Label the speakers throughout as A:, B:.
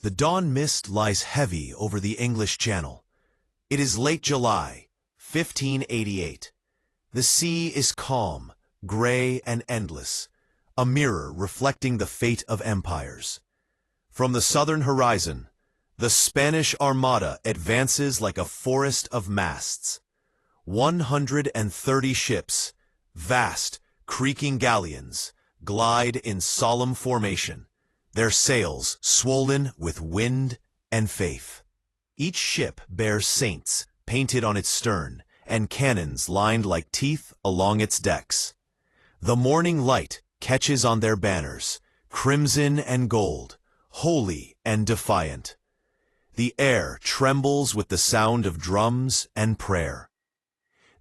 A: The dawn mist lies heavy over the English Channel. It is late July, 1588. The sea is calm, gray and endless, a mirror reflecting the fate of empires. From the southern horizon, the Spanish Armada advances like a forest of masts. 130 ships, vast, creaking galleons, glide in solemn formation, their sails swollen with wind and faith. Each ship bears saints painted on its stern, and cannons lined like teeth along its decks. The morning light catches on their banners, crimson and gold, holy and defiant. The air trembles with the sound of drums and prayer.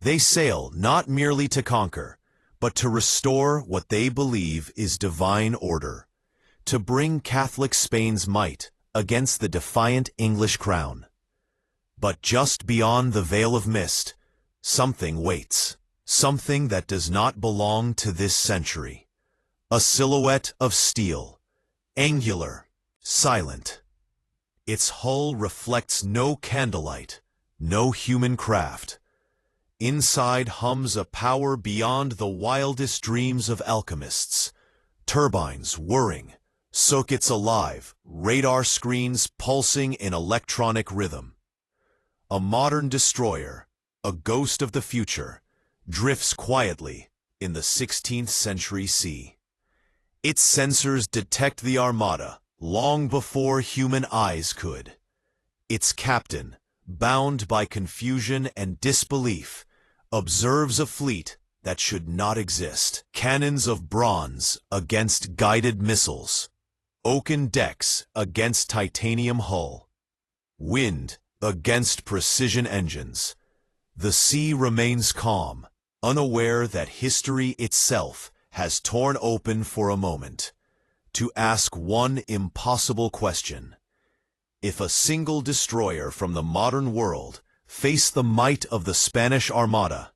A: They sail not merely to conquer, but to restore what they believe is divine order, to bring Catholic Spain's might against the defiant English crown. But just beyond the veil of mist, something waits, something that does not belong to this century. A silhouette of steel, angular, silent. Its hull reflects no candlelight, no human craft. Inside hums a power beyond the wildest dreams of alchemists. Turbines whirring, circuits alive, radar screens pulsing in electronic rhythm. A modern destroyer, a ghost of the future, drifts quietly in the 16th century sea. Its sensors detect the Armada long before human eyes could. Its captain, bound by confusion and disbelief, observes a fleet that should not exist. Cannons of bronze against guided missiles. Oaken decks against titanium hull. Wind against precision engines. The sea remains calm, unaware that history itself has torn open for a moment, to ask one impossible question. If a single destroyer from the modern world faced the might of the Spanish Armada,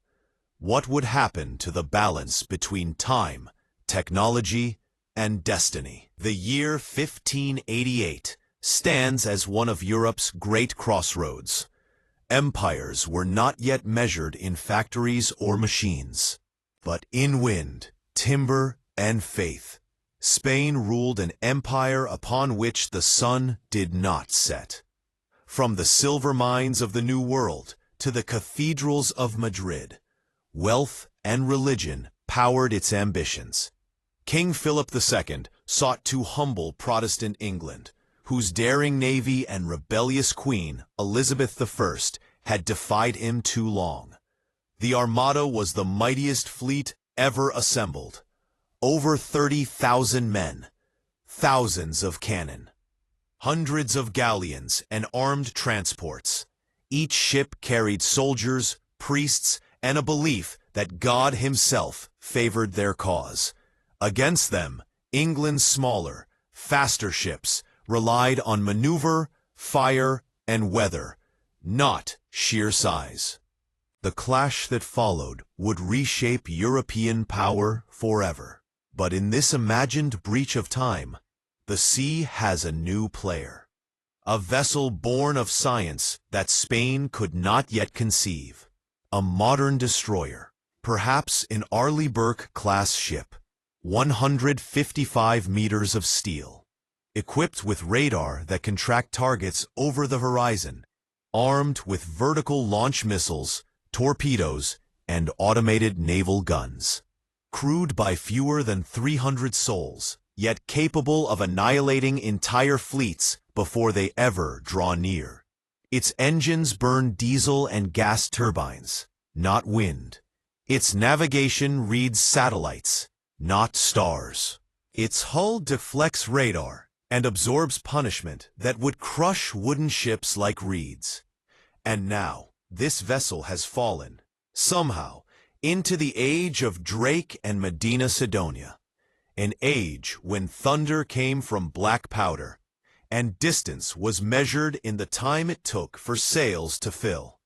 A: what would happen to the balance between time, technology, and destiny? The year 1588 stands as one of Europe's great crossroads. Empires were not yet measured in factories or machines, but in wind, timber, and faith. Spain ruled an empire upon which the sun did not set. From the silver mines of the New World to the cathedrals of Madrid, wealth and religion powered its ambitions. King Philip II sought to humble Protestant England, whose daring navy and rebellious queen, Elizabeth I, had defied him too long. The Armada was the mightiest fleet ever assembled. Over 30,000 men, thousands of cannon, hundreds of galleons and armed transports. Each ship carried soldiers, priests, and a belief that God himself favored their cause. Against them, England's smaller, faster ships relied on maneuver, fire, and weather, not sheer size. The clash that followed would reshape European power forever. But in this imagined breach of time, the sea has a new player. A vessel born of science that Spain could not yet conceive. A modern destroyer, perhaps an Arleigh Burke-class ship, 155 meters of steel, equipped with radar that can track targets over the horizon, armed with vertical launch missiles, torpedoes, and automated naval guns. Crewed by fewer than 300 souls, yet capable of annihilating entire fleets before they ever draw near. Its engines burn diesel and gas turbines, not wind. Its navigation reads satellites, not stars. Its hull deflects radar and absorbs punishment that would crush wooden ships like reeds. And now, this vessel has fallen, somehow, into the age of Drake and Medina Sidonia, an age when thunder came from black powder, and distance was measured in the time it took for sails to fill.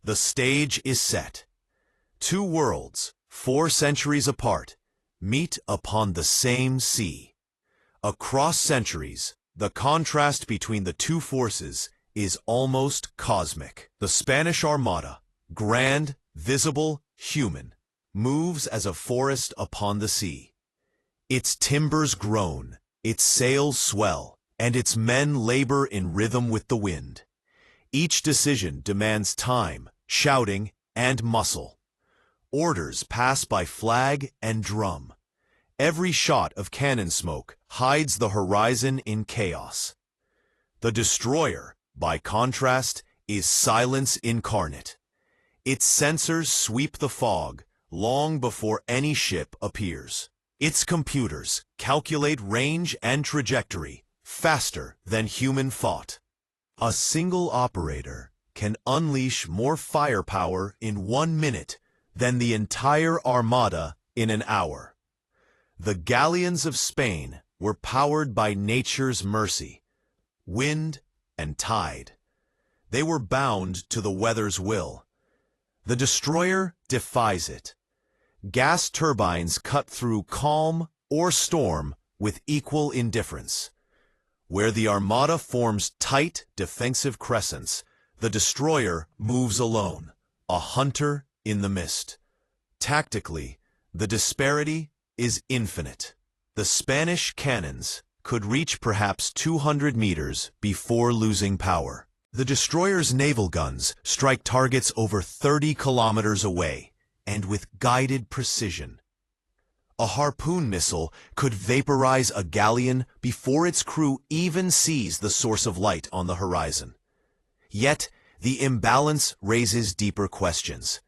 A: The stage is set. Two worlds, 4 centuries apart, meet upon the same sea. Across centuries, The contrast between the two forces is almost cosmic. The Spanish Armada, grand, visible, human, moves as a forest upon the sea. Its timbers groan, its sails swell, and its men labor in rhythm with the wind. Each decision demands time, shouting, and muscle. Orders pass by flag and drum. Every shot of cannon smoke hides the horizon in chaos. The destroyer, by contrast, is silence incarnate. Its sensors sweep the fog long before any ship appears. Its computers calculate range and trajectory faster than human thought. A single operator can unleash more firepower in 1 minute than the entire armada in an hour. The galleons of Spain were powered by nature's mercy, wind and tide. They were bound to the weather's will. The destroyer defies it. Gas turbines cut through calm or storm with equal indifference. Where the armada forms tight defensive crescents, the destroyer moves alone, a hunter in the mist. Tactically, the disparity is infinite. The Spanish cannons could reach perhaps 200 meters before losing power. The destroyer's naval guns strike targets over 30 kilometers away, and with guided precision. A harpoon missile could vaporize a galleon before its crew even sees the source of light on the horizon. Yet, the imbalance raises deeper questions.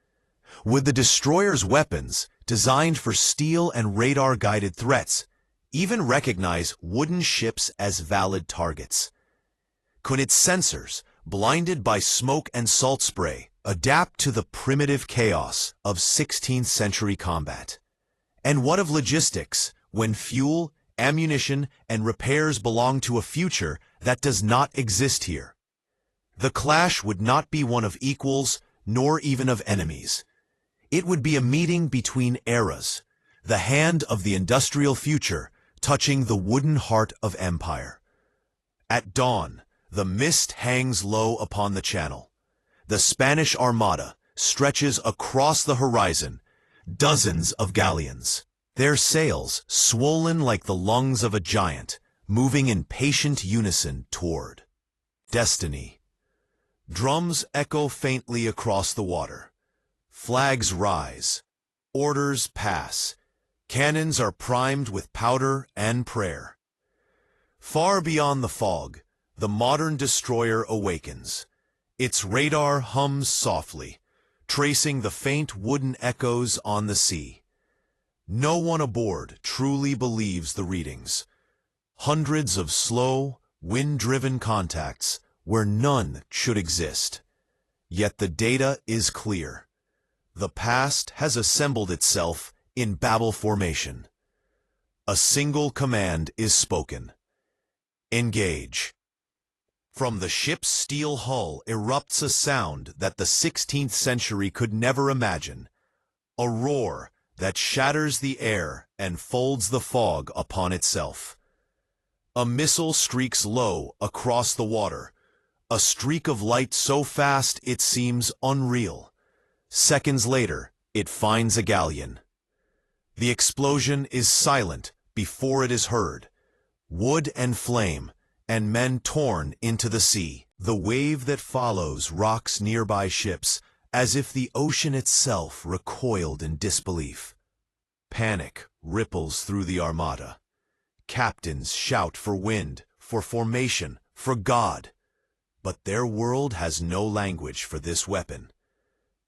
A: Would the destroyer's weapons, designed for steel and radar-guided threats, even recognize wooden ships as valid targets? Could its sensors, blinded by smoke and salt spray, adapt to the primitive chaos of 16th century combat? And what of logistics, when fuel, ammunition, and repairs belong to a future that does not exist here? The clash would not be one of equals, nor even of enemies. It would be a meeting between eras, the hand of the industrial future touching the wooden heart of empire. At dawn, the mist hangs low upon the channel. The Spanish Armada stretches across the horizon, dozens of galleons, their sails swollen like the lungs of a giant, moving in patient unison toward destiny. Drums echo faintly across the water. Flags rise. Orders pass. Cannons are primed with powder and prayer. Far beyond the fog, the modern destroyer awakens. Its radar hums softly, tracing the faint wooden echoes on the sea. No one aboard truly believes the readings. Hundreds of slow, wind-driven contacts where none should exist. Yet the data is clear. The past has assembled itself in Babel formation. A single command is spoken. Engage. From the ship's steel hull erupts a sound that the 16th century could never imagine. A roar that shatters the air and folds the fog upon itself. A missile streaks low across the water, a streak of light so fast it seems unreal. Seconds later, it finds a galleon. The explosion is silent before it is heard. Wood and flame, and men torn into the sea. The wave that follows rocks nearby ships, as if the ocean itself recoiled in disbelief. Panic ripples through the armada. Captains shout for wind, for formation, for God. But their world has no language for this weapon.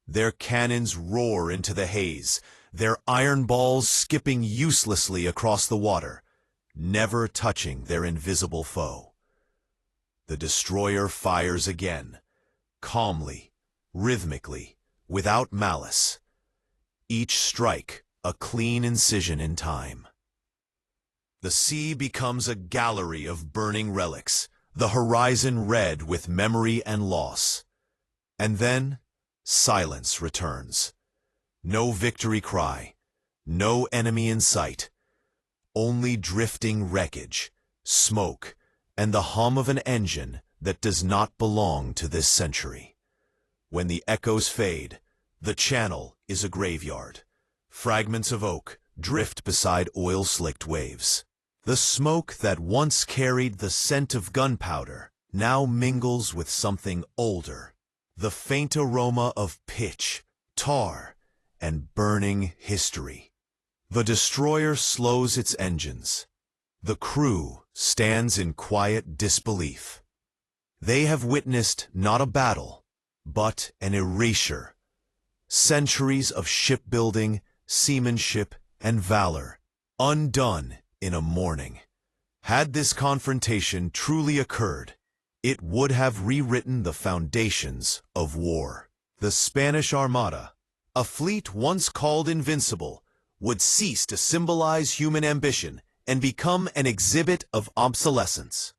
A: Their cannons roar into the haze, their iron balls skipping uselessly across the water, never touching their invisible foe. The destroyer fires again, calmly, rhythmically, without malice. Each strike a clean incision in time. The sea becomes a gallery of burning relics, the horizon red with memory and loss. And then, silence returns. No victory cry, no enemy in sight, only drifting wreckage, smoke, and the hum of an engine that does not belong to this century. When the echoes fade, the channel is a graveyard. Fragments of oak drift beside oil-slicked waves. The smoke that once carried the scent of gunpowder now mingles with something older, the faint aroma of pitch, tar, and burning history. The destroyer slows its engines. The crew stands in quiet disbelief. They have witnessed not a battle, but an erasure. Centuries of shipbuilding, seamanship, and valor, undone in a morning. Had this confrontation truly occurred, it would have rewritten the foundations of war. The Spanish Armada, a fleet once called invincible, would cease to symbolize human ambition and become an exhibit of obsolescence.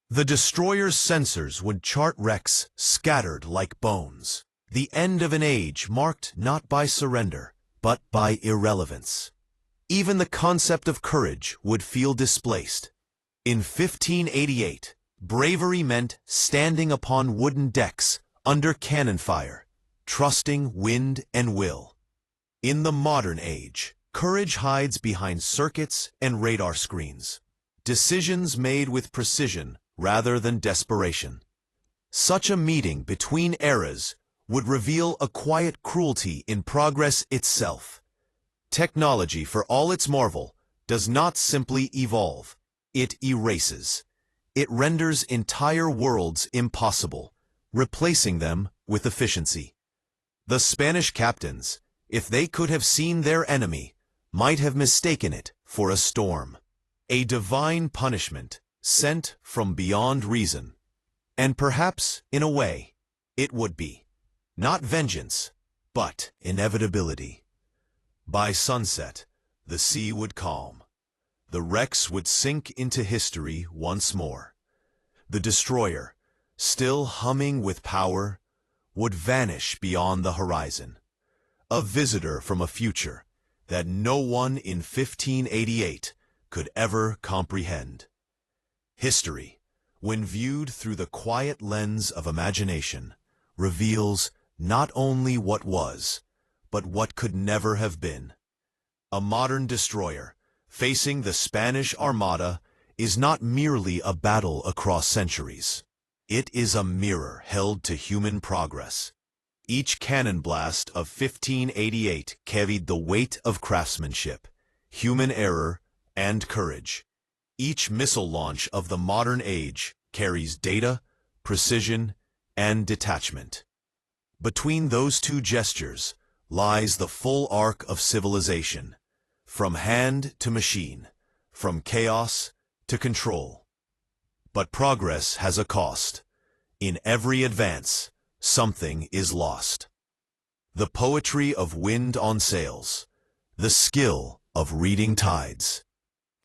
A: The destroyer's sensors would chart wrecks scattered like bones, the end of an age marked not by surrender, but by irrelevance. Even the concept of courage would feel displaced. In 1588, bravery meant standing upon wooden decks under cannon fire, trusting wind and will. In the modern age, courage hides behind circuits and radar screens, decisions made with precision rather than desperation. Such a meeting between eras would reveal a quiet cruelty in progress itself. Technology, for all its marvel, does not simply evolve, it erases. It renders entire worlds impossible, replacing them with efficiency. The Spanish captains, if they could have seen their enemy, might have mistaken it for a storm, a divine punishment sent from beyond reason. And perhaps, in a way, it would be. Not vengeance, but inevitability. By sunset, the sea would calm. The wrecks would sink into history once more. The destroyer, still humming with power, would vanish beyond the horizon. A visitor from a future that no one in 1588 could ever comprehend. History, when viewed through the quiet lens of imagination, reveals not only what was, but what could never have been. A modern destroyer, facing the Spanish Armada, is not merely a battle across centuries. It is a mirror held to human progress. Each cannon blast of 1588 carried the weight of craftsmanship, human error, and courage. Each missile launch of the modern age carries data, precision, and detachment. Between those two gestures lies the full arc of civilization, from hand to machine, from chaos to control. But progress has a cost. In every advance, something is lost. The poetry of wind on sails, the skill of reading tides,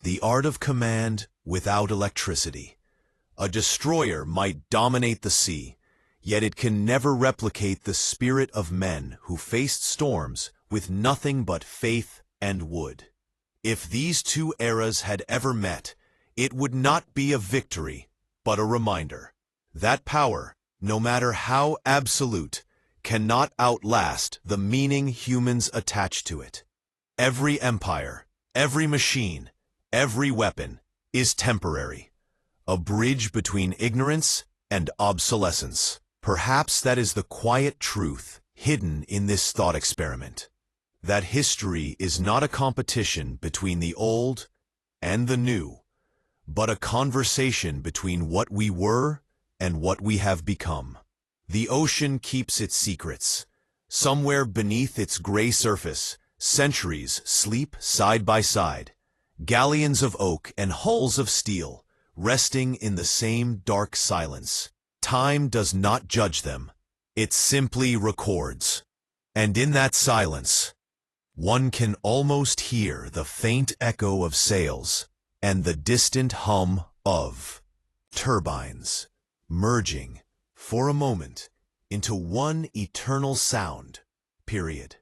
A: the art of command without electricity. A destroyer might dominate the sea, yet it can never replicate the spirit of men who faced storms with nothing but faith and wood. If these two eras had ever met, it would not be a victory, but a reminder. That power, no matter how absolute, cannot outlast the meaning humans attach to it. Every empire, every machine, every weapon is temporary, a bridge between ignorance and obsolescence. Perhaps that is the quiet truth hidden in this thought experiment, that history is not a competition between the old and the new, but a conversation between what we were and what we have become. The ocean keeps its secrets. Somewhere beneath its gray surface, centuries sleep side by side, galleons of oak and hulls of steel, resting in the same dark silence. Time does not judge them. It simply records. And in that silence, one can almost hear the faint echo of sails and the distant hum of turbines, merging, for a moment, into one eternal sound, period.